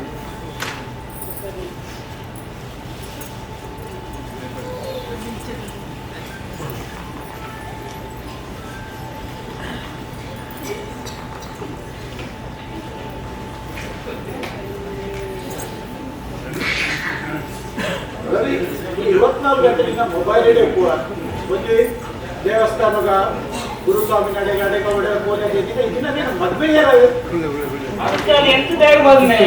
ರವಿ 24 ಗಂಟೆಗಿನ ಮೊಬೈಲ್ ಇಡೇ ಕೂಡ ಒಂದು ದೇವಸ್ಥಾನಗ ಗುರುಸ್ವಾಮಿ ನಡೆಗಾಡೆ ಕವಡೆ ಪೋಲೆ ಇದನ್ನ ಮದುವೆ ಅದಕ್ಕೆ ಎಂತದಾಗ ಮದುವೆ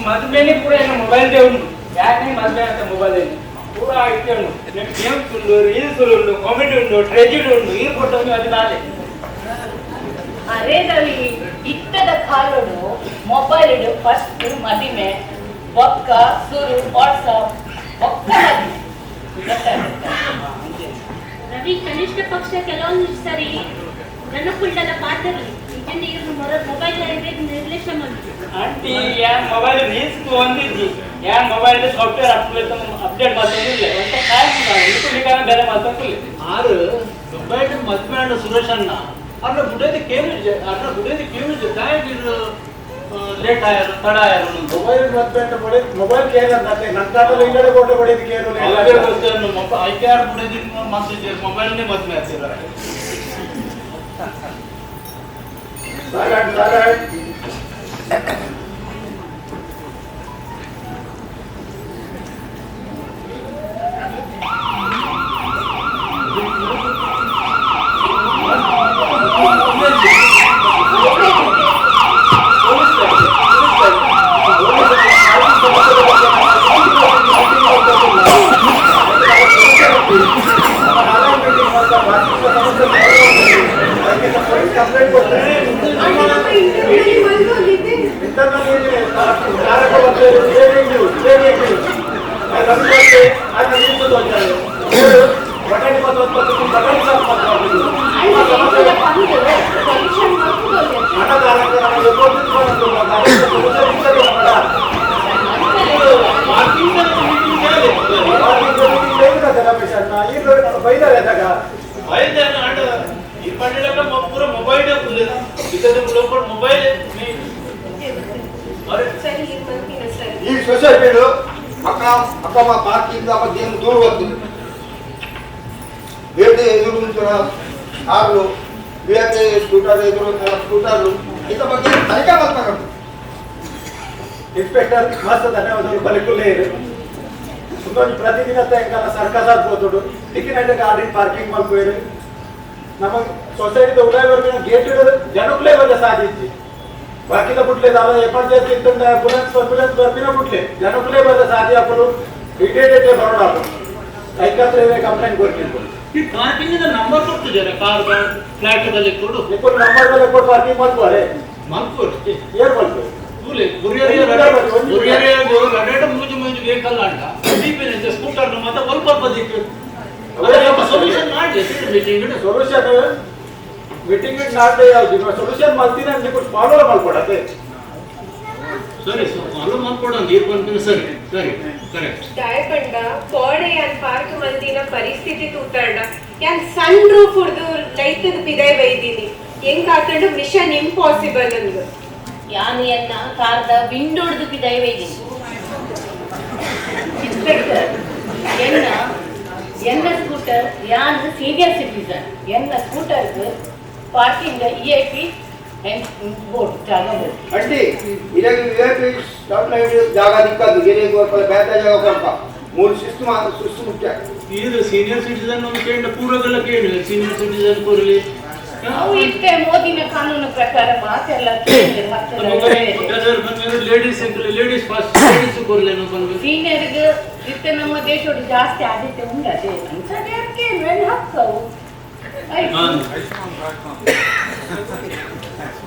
ಮದುವೆನೇ ಕೂಡ ಏನು ಮೊಬೈಲ್ ದೇ ಉಂಟು ಯಾಕೆ ಮದುವೆ ಅಂತ ಮೊಬೈಲ್ ಕೂಡ ಇಟ್ಟೆ ಉಂಟು ಗೇಮ್ಸ್ ಉಂಟು ರೀಲ್ಸ್ ಉಂಟು ಕಾಮಿಡಿ ಉಂಟು ಟ್ರೆಜಿಡಿ ಉಂಟು ಈ ಫೋಟೋ ಅದು ನಾಳೆ ಅರೆ ರವಿ ಇಟ್ಟದ ಕಾಲೋಡು ಮೊಬೈಲ್ ಫಸ್ಟ್ ಮದಿಮೆ ಬೊಕ್ಕ ಸುರು ವಾಟ್ಸಪ್ ಬೊಕ್ಕ ರವಿ ಕನಿಷ್ಠ ಪಕ್ಷ ಕೆಲವೊಂದು ಸರಿ ನೆನಪುಳ್ಳದ ಪಾತ್ರರು ಮೊಬೈಲ್ ನಿರ್ಲಕ್ಷ್ಯ ಮಾಡಿದ್ರು ಆಂಟಿ ಯಾನ್ ಮೊಬೈಲ್ ರೀಲ್ಸ್ ಒಂದಿದ್ದಿ ಯಾನ್ ಮೊಬೈಲ್ ಸಾಫ್ಟ್ವೇರ್ ಅಪ್ಡೇಟ್ ಮಾಡ್ತಿಲ್ಲ ಅಂತ ಕಾಯ್ಕೊಂಡು ಬೇರೆ ಮಾತಾಡ್ತಿಲ್ಲ ಆರು ಮೊಬೈಲ್ ಮದ್ವೆ ಸುರೇಶ್ ಅಣ್ಣ ಅದ್ರ ಬುಡೇದಿ ಕೇಳಿದ್ದೆ ತಾಯಿಗೆ ಲೇಟ್ ಆಯ್ರು ತಡ ಆಯ್ರು ಮೊಬೈಲ್ ಮದುವೆ ಮೊಬೈಲ್ ಕೇರ್ ಅಂತ ನನ್ನ ಕಾಲದಲ್ಲಿ ಇಲ್ಲಡೆ ಕೋಟೆ ಹೊಡೆದು ಕೇರು ಐಕ್ಯಾರು ಬುಡೇದಿ ಮಾತಿದ್ದೀರಿ ಮೊಬೈಲ್ನೇ ಮದ್ವೆ ಆಗ್ತಿದ್ದಾರೆ ಈ ಸೊಸೈಟಿಗಳು ಅಕ್ಕಮ್ಮ ಪಾರ್ಕಿಂಗ್ ಬಗ್ಗೆ ದೂರ ಹೋಗ್ತದೆ ಬೇರೆ ಎದುರು ಕಾರ್ಲು ಬೇರೆ ಸ್ಕೂಟರ್ ಎದುರು ಸ್ಕೂಟರ್ಲು ಇದ್ರ ಬಗ್ಗೆ ತನಿಖೆ ಮಾಡ್ತಕ್ಕಂಥ ಇನ್ಸ್ಪೆಕ್ಟರ್ ಮಸ್ತ್ ಧನ್ಯವಾದಗಳು ಬಲಿಕುಲ್ಲೇ ಇದೆ ಇನ್ನೊಂದು ಪ್ರತಿದಿನ ಸಾಯಂಕಾಲ ಸರ್ಕಸ್ ಆಗ್ಬೋದು ಟಿಕೆಟ್ ಗಾಡಿ ಪಾರ್ಕಿಂಗ್ ಮಾಡ್ಕೋರಿ ನಮಗೆ ಸೊಸೈಟಿದ ಉದಯವರೆಗಿನ ಗೇಟ್ ಇಡೋದು ಜನಕ್ಕಲೇ ಬಂದ ಸಾಧಿಸಿ ಬಾಕಿದ ಬಿಟ್ಲೆ ದಾದ ಎಮರ್ಜೆನ್ಸಿ ಇತ್ತಂದ ಆಂಬುಲೆನ್ಸ್ ಬರ್ತಿನ ಬಿಟ್ಲೆ ಜನಕ್ಕಲೇ ಬಂದ ಸಾಧಿ ಹಾಕೋದು ಇಡೇಟೇ ಬರೋಣ ಹಾಕೋದು ಐಕತ್ರ ಕಂಪ್ಲೇಂಟ್ ಕೊಡ್ತೀನಿ ಈ ಪಾರ್ಕಿಂಗ್ ನಂಬರ್ ಕೊಡ್ತಿದ್ದಾರೆ ಕಾರ್ ಫ್ಲಾಟ್ ಕೊಡು ನಿಪ್ಪು ನಂಬರ್ ಮೇಲೆ ಕೊಟ್ಟು ಪಾರ್ಕಿಂಗ್ ಮಾಡ್ಕೋರೆ ಮಲ್ಕೋರು ಏನ್ ಮಾಡ್ಕೋ ಮೂಜು ವೆಹಿಕಲ್ ಅಂಟ ಸ್ಕೂಟರ್ ಮತ್ತೆ ಸ್ವಲ್ಪ ಬದಿತ್ತು ಸೊಲ್ಯೂಷನ್ ಮಾಡಿ ಸೊಲ್ಯೂಷನ್ ಮೀಟಿಂಗ್ ನಾಡ್ದೆ ಯಾವ್ದು ಸೊಲ್ಯೂಷನ್ ಮಾಡ್ತೀನಿ ಅಂತ ಫಾಲೋ ಮಾಡ್ಕೊಡತ್ತೆ ಸರಿ ಫಾಲೋ ಮಾಡ್ಕೊಡೋಣ ಏರ್ಪಂತ ಸರಿ ಸರಿ ಕರೆಕ್ಟ್ ದಯಪಂಡ ಕೋಡೆ ಯಾನ್ ಪಾರ್ಕ್ ಮಂದಿನ ಪರಿಸ್ಥಿತಿ ತೂತಾಡ ಯಾನ್ ಸಣ್ಣ ರೂಫ್ ಹುಡ್ದು ರೈತದ ಪಿದಾಯ್ ಬೈದೀನಿ ಹೆಂಗ್ ಹಾಕೊಂಡು ಮಿಷನ್ ಇಂಪಾಸಿಬಲ್ ಅಂದು ಯಾನಿಯನ್ನ ಕಾರ್ದ ವಿಂಡೋಡ್ದು ದಯವೇದಿನಿ ಇನ್ಸ್ಪೆಕ್ಟರ್ ಎನ್ನ ಸ್ಕೂಟರ್ ಯಾನ್ ಸೀನಿಯರ್ ಸಿಟಿಸನ್ ಎನ್ನ ಸ್ಕೂಟರ್ಗೆ ಪಾರ್ಕಿಂಗ್ ಇಐಪಿ ಬೋರ್ಡ್ ಜಾಗ ಬೋರ್ಡ್ ಅಂಟಿ ಇದಕ್ಕೆ ವಿಐಪಿ ಸ್ಟಾಪ್ ಲೈನ್ ಜಾಗ ದಿಕ್ಕದ್ದು ಗೆರೆ ಬೇರೆ ಜಾಗ ಕೊಡಪ್ಪ ಮೂರು ಶಿಸ್ತು ಮುಖ್ಯ ಇದು ಸೀನಿಯರ್ ಸಿಟಿಜನ್ ಒಂದು ಕೇಂದ್ರ ಪೂರ್ವಗಳ ಕೇಳಿ ಸೀನಿಯರ್ ಸಿಟಿಜನ್ ಕೂರಲಿ ನಾವು ಇಷ್ಟೇ ಮೋದಿನ ಕಾನೂನು ಪ್ರಕಾರ ಮಾತೆಲ್ಲ ಲೇಡೀಸ್ ಲೇಡೀಸ್ ಫಸ್ಟ್ ಲೇಡೀಸ್ ಕೂರಲಿ ಬಂದು ಸೀನಿಯರ್ಗೆ ಇತ್ತೆ ನಮ್ಮ ದೇಶದ ಜಾಸ್ತಿ ಆದ್ಯತೆ ಉಂಟದೆ ಅಂಚಕ್ಕೆ ಮೇಲೆ ಹಾಕವು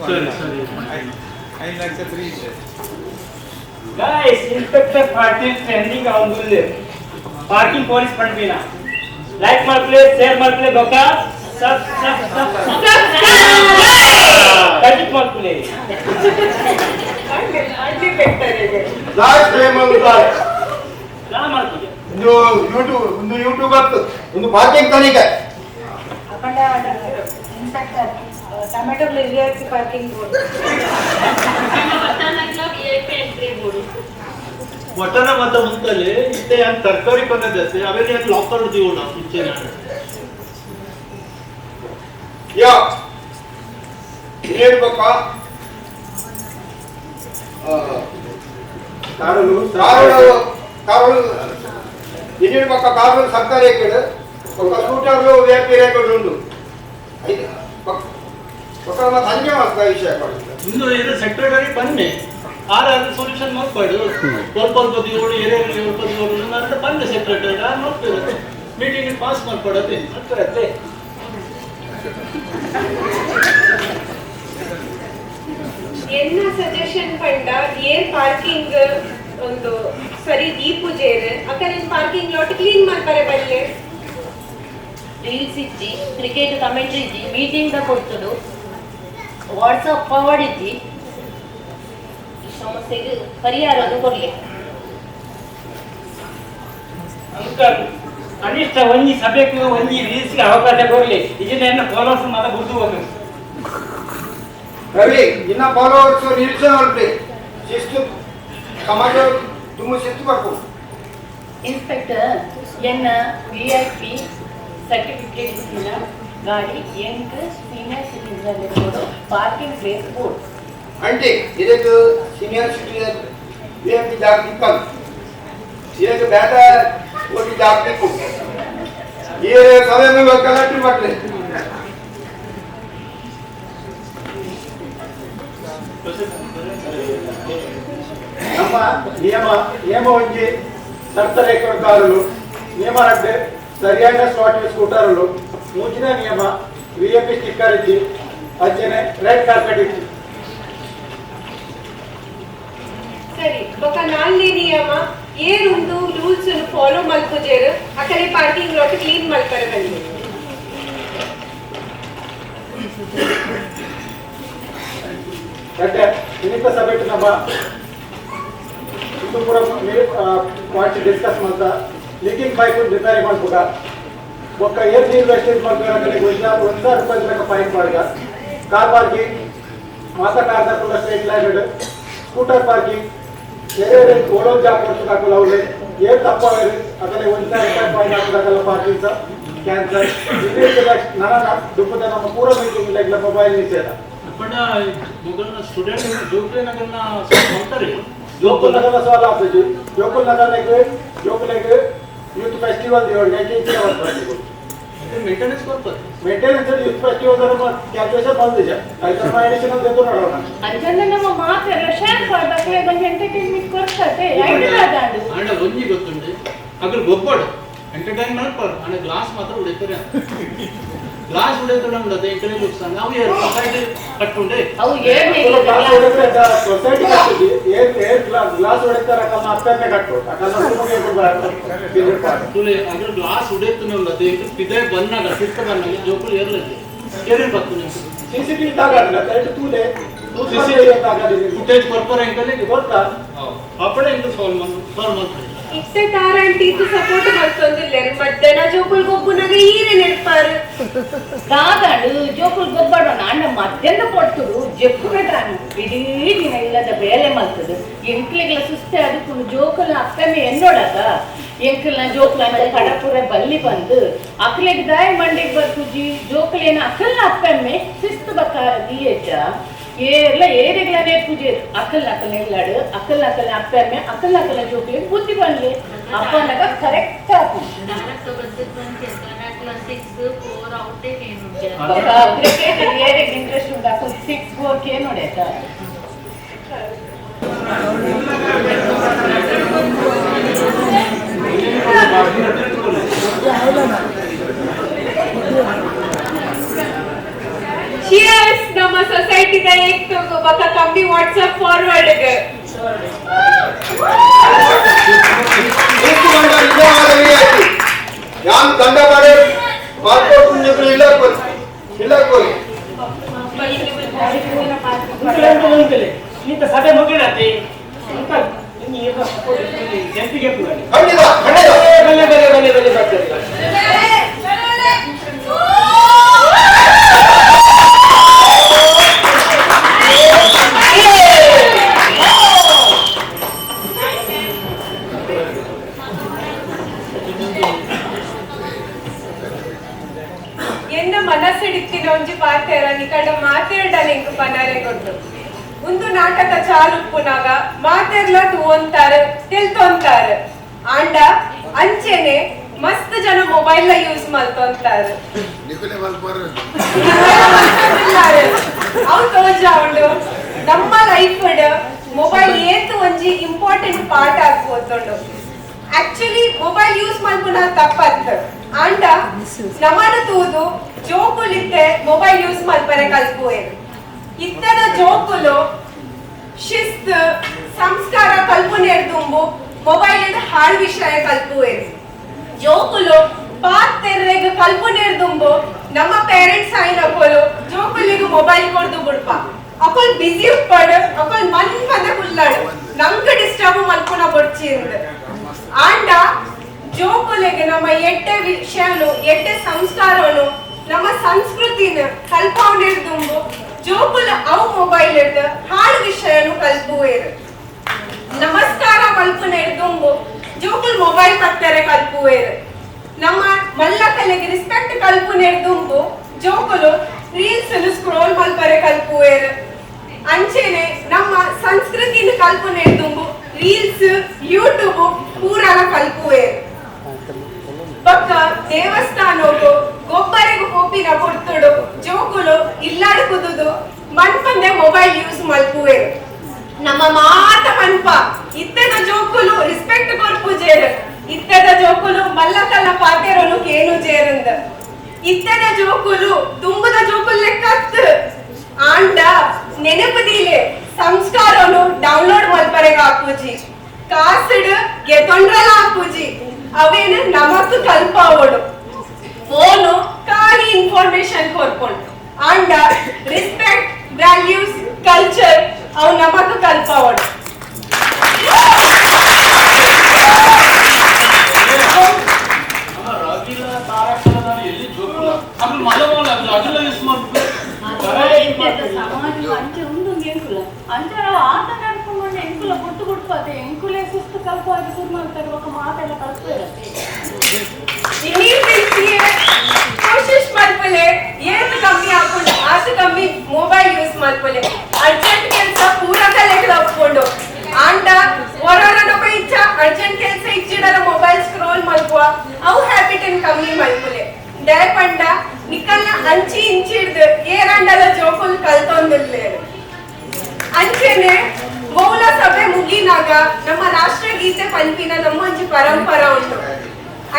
ಸರಿ ಸರಿ Guys, Inspector Patil trending on the parking police Pandina. Like my place, share my place, Boka. Subscribe. That is my place. Last time Ram Arpuje. ಒಂದು ಯೂಟ್ಯೂಬ್ ಆಗ್ತು ಒಂದು ಪಾರ್ಕಿಂಗ್ ತನಿಖೆ ಅಖಂಡ inspector tomato react parking board mutton ಮತ ಮುಂತಲ್ಲಿ ಇತ್ತೆ ಯಾನ್ ತರಕಾರಿ ಪನ್ನದತ್ತೆ ಅವೆಲ್ಲ ಯಾನ್ ಲಾಕರ್ ದಿಯೋಣ ಮುಂಚೆ ನಾನು ಯಾ ಹೇಳ್ಬೇಕಾ ಕಾನೂನು ಇನ್ನೇಳ್ಬೇಕಾ ಕಾನೂನು ಸರ್ಕಾರಿ ಕೇಳು ఒక స్కూటర్లో వ్యాప్తి రేఖలు రెండు ఒక ಸಂಜೆ ಮಾಡ್ತಾ ವಿಷಯ ಇನ್ನು ಏನು ಸೆಕ್ರೆಟರಿ ಬನ್ನಿ ಆರು ಸೊಲ್ಯೂಷನ್ ಮಾಡ್ಬಾರ್ದು ಸ್ವಲ್ಪ ದಿವಳು ಏರಿಯಾದಲ್ಲಿ ದಿವಳು ಅಂದ್ರೆ ಬಂದೆ ಸೆಕ್ರೆಟರಿ ಯಾರು ನೋಡ್ತಿರುತ್ತೆ ಮೀಟಿಂಗ್ ಪಾಸ್ ಮಾಡ್ಕೊಡತ್ತೆ ಮಾಡ್ಕೊಡತ್ತೆ ಎನ್ನ ಸಜೆಷನ್ ಪಂಡ ಏರ್ ಪಾರ್ಕಿಂಗ್ ಒಂದು ಸರಿ ದೀಪುಜೇರ್ ಅಕಲ್ ಪಾರ್ಕಿಂಗ್ ಲಾಟ್ ಕ್ಲೀನ್ ಮಾಡ್ತಾರೆ ಬಲ್ಲೆ ರೀಲ್ಸ್ ಇಜ್ಜಿ ಕ್ರಿಕೆಟ್ ಕಮೆಂಟ್ರಿ ಇಜ್ಜಿ ಮೀಟಿಂಗ್ ದ ಕೊಡ್ತಡು ವಾಟ್ಸಪ್ ಫಾರ್ವರ್ಡ್ ಇಜ್ಜಿ ಈ ಸಮಸ್ಯೆಗೆ ಪರಿಹಾರವನ್ನು ಕೊಡ್ಲಿ ಅಂಕಲ್ ಕನಿಷ್ಠ ಒಂಜಿ ಸಭೆಗೆ ಒಂಜಿ ರೀಲ್ಸ್ಗೆ ಅವಕಾಶ ಕೊಡ್ಲಿ ಇದನ್ನ ಫಾಲೋವರ್ಸ್ ಮಾತ್ರ ಗುರ್ತು ಹೋಗ್ಬೇಕು ರವಿ ಇನ್ನ ಫಾಲೋವರ್ಸ್ ರೀಲ್ಸ್ ಹೊರಟೆ ಶಿಸ್ತು ಸಮಾಜ ತುಂಬ ಶಿಸ್ತು ಬರ್ಬೋದು ಇನ್ಸ್ಪೆಕ್ಟರ್ ಎನ್ನ VIP ಸರ್ಟಿಫಿಕೇಟ್ ಇಲ್ಲ ಗಾಡಿ ಎಂಕ್ senior citizen parking place board అంటే ಇದಕ್ಕೆ ಸೀನಿಯರ್ ಸಿಟಿಜನ್ VIP ಜಾಗತಿಕ ಇದಕ್ಕೆ ಬೇಟ ಓಟಿ ಜಾಗತಿಕ ಈ ಸಭೆಗೆ ಕಲೆಕ್ಟ್ ಮಾಡ್ತಾರೆ ನಮ್ಮ ನಿಯಮ ಒಂಜಿ ಸರ್ತರೇಖಕಾರರು ನಿಯಮ ರಡ್ಡೆ ಸರಿಯಾದ ಸ್ಲಾಟ್ ಸ್ಕೂಟರ್లు ಮುಂಚಿನ ನಿಯಮ VIP ಸ್ಟಿಕ್ಕರ್ ಇಚ್ಚಿ ಅಂಚನೆ ರೆಡ್ ಕಾರ್ಪೆಟ್ ಇಚ್ಚಿ ಸರಿ ఒక ನಾಲ್ನೇ ನಿಯಮ ಏರುಂದು ರೂಲ್ಸ್ ಫಾಲೋ ಮಲ್ಪುಜೇರು ಅಕಲೆ ಪಾರ್ಕಿಂಗ್ ಲಾಟ್ ಕ್ಲೀನ್ ಮಲ್ಪರೆ ಬಲ್ಲಿ ರಡ್ಡೆ ಇನ್ನಿತ ಸಭೆಟ್ ನಮ್ಮ ಇದು ಪೂರ ಪಾಯಿಂಟ್ ಡಿಸ್ಕಸ್ ಮಾಡ್ತಾ ಲೀಕಿಂಗ್ ಪೈಪ್ ರಿಪೇರಿ ಮಾಡ್ಬೇಕ ಒಕ್ಕ ಏರ್ ನೀರು ವೇಸ್ಟೇಜ್ ಮಾಡ್ತಾರೆ ಕಡೆ ₹1,000 ತನಕ ಫೈನ್ ಮಾಡಿದ ಕಾರ್ ಪಾರ್ಕಿಂಗ್ ಮಾತನಾಡ್ದ ಕೂಡ ಸ್ಟ್ರೇಟ್ ಲೈನ್ ಸ್ಕೂಟರ್ ಪಾರ್ಕಿಂಗ್ ಬೇರೆ ಓಡೋ ಜಾಗ ಕೊಡ್ಸೋದಾಗಲ್ಲ ಅವಳು ಏನ್ ತಪ್ಪಾಗ್ರಿ ಅದರಲ್ಲಿ ₹1,000 ಫೈನ್ ಹಾಕೋದಾಗಲ್ಲ ಪಾರ್ಕಿಂಗ್ ಕ್ಯಾನ್ಸರ್ ನನ್ನ ದುಃಖದ ನಮ್ಮ ಪೂರ ಮೀಟಿಂಗ್ ಇಲ್ಲ ಮೊಬೈಲ್ ನಿಷೇಧ पण स्टूडेंट जोकले नगरना ಮಾಡ್ತಾರೆ जोकुल नगर सवाल आपसे जी जोकुल नगर लेके यूथ फेस्टिवल दियो लेके इतना वर्क मेंटेनेंस करतात मेंटेनेंस यूथ फेस्टिवल जरा कैलकुलेशन बंद दीजिए ऐसा मैं एडिशनल देतो ना ಅಂಜನ ನಮ್ಮ ಮಾತೆಲ್ಲ ಶೇರ್ ಮಾಡಬೇಕು ಅದನ್ನ ಎಂಟರ್ಟೈನ್ಮೆಂಟ್ ಕೊಡ್ತದೆ ಐಡಿಯಾದಾಡು ಆಂಡ ಒಂಜಿ ಗೊತ್ತುಂಡೆ ಅದ್ರ ಗೊಬ್ಬಡು ಎಂಟರ್ಟೈನ್ ಮಾಡ್ತಾರೆ ಆಂಡ ಗ್ಲಾಸ್ ಮಾತ್ರ ಉಳಿತಾರೆ ಗ್ಲಾಸ್ ಉಳಿದ್ರೆ ఉండదు ఇంటనే చూస్తాను అవి సొసైటీ కట్టుండే అవు ఏర్ సొసైటీ కట్టుది ఏర్ గ్లాస్ ఉడతారా కన్నా అప్పనే కట్టు అక్కడ ನಮಗೆ ತುಲೆ ಅದ್ರ ಗ್ಲಾಸ್ ಉಡೆತನೆ ఉండదు ಪಿದೆ ಬನ್ನಾಗ ಫಿಟ್ ಬನ್ನಾಗ ಜೋಕುಲು ಏರ್ಲದೆ ಏರಿನ ಬರ್ತನೆ ಸಿಸಿಟಿವಿ ತಾಗಾಡಲ್ಲ ಕರೆಕ್ಟ್ ತೂಲೆ ಸಿಸಿಟಿವಿ ತಾಗಾಡಿದೆ ಫುಟೇಜ್ ಬರ್ಪರ್ ಎಂಕಲೆ ಗೊತ್ತಾ ಅಪ್ಪಡೆ ಇಂತ ಸಾಲ್ವ್ ಮಾಡ್ತಾರೆ ಇತ್ತೆ ತಾರಂಟಿದ್ದು ಸಪೋರ್ಟ್ ಮಾಡ್ತೊಂದಿಲ್ಲೇರು ಮಧ್ಯಾಹ್ನ ಜೋಕುಲ್ ಗೊಬ್ಬುನಾಗ ಈರೆ ನೆಡ್ಪಾರು ಕಾದಾಡು ಜೋಕುಲ್ ಗೊಬ್ಬಡ ಅಣ್ಣ ಮಧ್ಯಾಹ್ನ ಕೊಡ್ತುಡು ಜಪ್ಪುನದಾನು ಇಡೀ ದಿನ ಇಲ್ಲದ ಬೇಲೆ ಮಲ್ತದು ಎಂಕ್ಲಿಗಳ ಸುಸ್ತೆ ಅದಕ್ಕೂ ಜೋಕುಲ್ನ ಅಕ್ಕಮ್ಮೆ ಎನ್ನೋಡಾಗ ಎಂಕಲ್ನ ಜೋಕುಲನ ಕಡಪುರ ಬಲ್ಲಿ ಬಂದು ಅಕ್ಕಲಿಗೆ ದಾಯ ಮಂಡಿಗೆ ಬರ್ತುಜಿ ಜೋಕುಲೇನ ಅಕ್ಕಲ್ನ ಅಕ್ಕಮ್ಮೆ ಶಿಸ್ತು ಬಕಾರ ದಿಯೇಜ ಏರ್ಲ ಏರಿಗಳೇ ಪೂಜೆ ಅಕ್ಕಲ್ ಅಕ್ಕಲ್ ಇಲ್ಲಾಡು ಅಕ್ಕಲ್ ಅಕ್ಕಲ್ ಅಪ್ಪಮ್ಮೆ ಅಕ್ಕಲ್ ಅಕ್ಕಲ್ ಜೋಕ್ಲಿ ಬುದ್ಧಿ ಬಂದ್ಲಿ ಅಪ್ಪನಾಗ ಕರೆಕ್ಟ್ ಕ್ರಿಕೆಟ್ ಏರಿಗೆ ಇಂಟ್ರೆಸ್ಟ್ ಉಂಟು ಅಕ್ಕಲ್ 6-4 ನೋಡಿ ಆಯ್ತಾ Cheers! ನಮ್ಮ ಸೊಸೈಟಿದ ಏಕ್ ಬಕ ಕಂಬಿ ವಾಟ್ಸ್ಆಪ್ ಫಾರ್ವರ್ಡ್ ಗೆ ಯಾನ್ ದಂಡ ಮಾಡಿ ಮಾಡ್ಕೊಂಡು ಇಲ್ಲ ಇಂತ ಸಭೆ ಮುಗಿಡತ್ತೆ ಜಂಪಿಗೆ ಎನ್ನ ಮನಸ್ಸಿಡಿತ್ತಿನ ಒಂಜಿ ಪಾತೆರ ನಿಕಂಡ ಮಾತೇರ್ಡಲ ಇಂಕ ಪನರೆ ಕೊಟ್ಟು ಒಂದು ನಾಟಕ ಚಾಲುಪ್ಪುನಾಗ ಮಾತೆರ್ಲ ತೂವಂತಾರ ತಿಳ್ತೊಂತಾರ ಆಂಡ ಅಂಚೆನೆ ಮಸ್ತ್ ಜನ ಮೊಬೈಲ್ ಯೂಸ್ ಮಾಡ್ತೊಂತಾರ ಅವ್ ತೋಜ ಉಂಡು ನಮ್ಮ ಲೈಫ್ ಮೊಬೈಲ್ ಏತು ಒಂಜಿ ಇಂಪಾರ್ಟೆಂಟ್ ಪಾರ್ಟ್ ಆಗ್ಬೋದುಂಡು ಆಕ್ಚುಲಿ ಮೊಬೈಲ್ ಯೂಸ್ ಮಾಡ್ಕೊಂಡ ತಪ್ಪತ್ತ ಆಂಡ ನಮನ ತೂದು ಜೋಕುಲಿತ್ತೆ ಮೊಬೈಲ್ ಯೂಸ್ ಮಾಡ್ಪರೆ ಕಲ್ಪುವೇನು ಇತ್ತದ ಜೋಕುಲು ಶಿಸ್ತ್ ಸಂಸ್ಕಾರ ಕಲ್ಪನೆ ತುಂಬು ಮೊಬೈಲ್ ಹಾಳು ವಿಷಯ ಕಲ್ಪುವೇನು ಜೋಕುಲು ಪಾತೆರ್ರೆಗ ಕಲ್ಪನೆ ತುಂಬು ನಮ್ಮ ಪೇರೆಂಟ್ಸ್ ಆಯ್ನ ಅಕೋಲು ಜೋಕುಲಿಗೆ ಮೊಬೈಲ್ ಕೊಡ್ದು ಬಿಡ್ಪ ಅಕೋಲ್ ಬಿಸಿ ಉಪ್ಪಡು ಅಕೋಲ್ ಮನ್ ಬಂದ ಕುಲ್ಲಾಡು ನಂಗ ಡಿಸ್ಟರ್ಬ್ ಮಲ್ಪುನ ಬಡ್ಚಿಂದ ಆಂಡ ಜೋಕುಲೆಗೆ ನಮ್ಮ ಎಟ್ಟೆ ವಿಷಯನು ಎಟ್ಟೆ ಸಂಸ್ಕಾರವನ್ನು ನಮ್ಮ ಸಂಸ್ಕೃತಿನ ಕಲ್ಪವನೆ ತುಂಬು ಜೋಕುಲ ಅವು ಮೊಬೈಲ್ ಹಿಡ್ದು ಹಾಳು ವಿಷಯನು ಕಲ್ಪುವೇರು ನಮಸ್ಕಾರ ಕಲ್ಪನೆ ತುಂಬು ಜೋಕುಲ್ ಮೊಬೈಲ್ ಪತ್ತಾರೆ ಕಲ್ಪುವೇರು ನಮ್ಮ ಮಲ್ಲಕಲೆಗೆ ರೆಸ್ಪೆಕ್ಟ್ ಕಲ್ಪನೆ ತುಂಬು ಜೋಕುಲು ರೀಲ್ಸ್ ಸ್ಕ್ರೋಲ್ ಮಲ್ಪರೆ ಕಲ್ಪುವೇರು ಅಂಚೆನೆ ನಮ್ಮ ಸಂಸ್ಕೃತಿನ ಕಲ್ಪನೆ ತುಂಬು ರೀಲ್ಸ್ ಯೂಟ್ಯೂಬ್ ಪೂರನ ಕಲ್ಪುವೇರು ಪಕ್ಕ ದೇವಸ್ಥಾನೋಗು ಗೊಬ್ಬರಿಗೂ ಹೋಪಿನ ಕೊಡ್ತುಡು ಜೋಕುಲು ಇಲ್ಲಾಡು ಕುದುದು ಮನ್ಪಂದೆ ಮೊಬೈಲ್ ಯೂಸ್ ಮಲ್ಪುವೇರು ನಮ್ಮ ಮಾತ ಮನ್ಪ ಇತ್ತದ ಜೋಕುಲು ರೆಸ್ಪೆಕ್ಟ್ ಕೊರ್ಪುಜೇರು ಇತ್ತದ ಜೋಕುಲು ಮಲ್ಲಕಲ್ಲ ಪಾತೆರನು ಕೇನು ಜೇರಂದ ಇತ್ತದ ಜೋಕುಲು ತುಂಬದ ಜೋಕುಲ್ ಲೆಕ್ಕತ್ ಆಂಡ ನೆನಪದಿಲೆ ಸಂಸ್ಕಾರನು ಡೌನ್ಲೋಡ್ ಮಲ್ಪರೆಗ ಹಾಕುಜಿ ಕಾಸಡ್ ಗೆತೊಂಡ್ರಲ ಹಾಕುಜಿ ಅವೇನು ನಮಕ್ ಕಲ್ಪಾವಡು ಫೋನು ಖಾಲಿ ಇನ್ಫಾರ್ಮೇಶನ್ ಕೊರ್ಕೊಂಡು ಆಂಡ ರೆಸ್ಪೆಕ್ಟ್ ವ್ಯಾಲ್ಯೂಸ್ ಕಲ್ಚರ್ ಅವು ನಮಕ್ ಕಲ್ಪಾವಡು ಸಮಾಜ ಅಂಚೆ ಉಂಡು ಎಂಕುಲ ಅಂಚೆ ನಾವು ಆಟ ನಡ್ಕೊಂಡು ಎಂಕುಲ ಕೊಟ್ಟು ಕೊಡ್ಪಾತೆ ಎಂಕುಲೆ ಸುಸ್ತು ಕಲ್ಪಾಗಿ ಶುರು ಮಾಡ್ತಾರೆ ఒక ಮಾತೆಲ್ಲ ಕಲ್ಪಿರತ್ತೆ ಕೋಶಿಶ್ ಮಾಡ್ಕೊಳ್ಳೆ ಏನು ಕಮ್ಮಿ ಹಾಕೊಂಡು ಆತ ಕಮ್ಮಿ ಮೊಬೈಲ್ ಯೂಸ್ ಮಾಡ್ಕೊಳ್ಳೆ ಅರ್ಜೆಂಟ್ ಕೆಲಸ ಪೂರ ಕಲೆಗಳು ಹಾಕೊಂಡು ಆಂಡ ಹೊರನೊಬ್ಬ ಇಚ್ಛ ಅರ್ಜೆಂಟ್ ಕೆಲಸ ಇಚ್ಚಿಡರ ಮೊಬೈಲ್ ಸ್ಕ್ರೋಲ್ ಮಾಡ್ಕುವ ಅವು ಹ್ಯಾಬಿಟ್ ಅನ್ನು ಕಮ್ಮಿ ಮಾಡ್ಕೊಳ್ಳೆ ದಯಪಂಡ ನಿಕಲ್ನ ಅಂಚಿ ಇಂಚಿಡ್ದು ಏರಂಡಲ ಜೋಕುಲ್ ಕಲ್ತೊಂದಿರ್ಲೇ ಅಂಚೆನೆ ಮೌಲ ಸಭೆ ಮುಗಿನಾಗ ನಮ್ಮ ರಾಷ್ಟ್ರಗೀತೆ ಪಂಪಿನ ನಮ್ಮ ಒಂಜಿ ಪರಂಪರ ಉಂಟು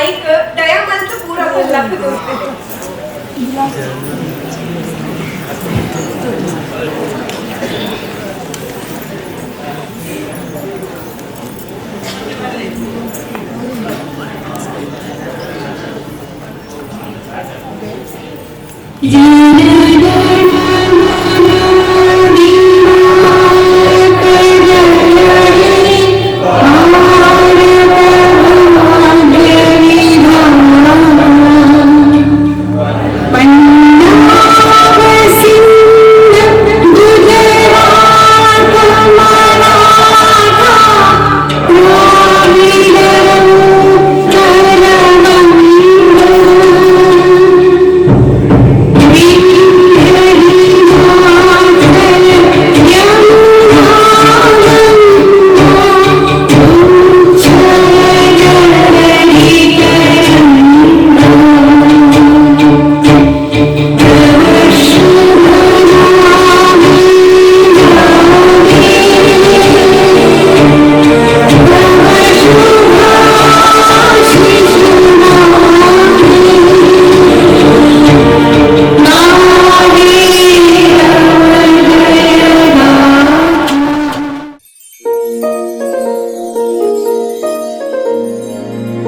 ಐಕ್ ದಯಮಂತ ಪೂರ ಕೊಲ್ಲಕ್ಕೆ ತೋರ್ತಿದೆ Yeah.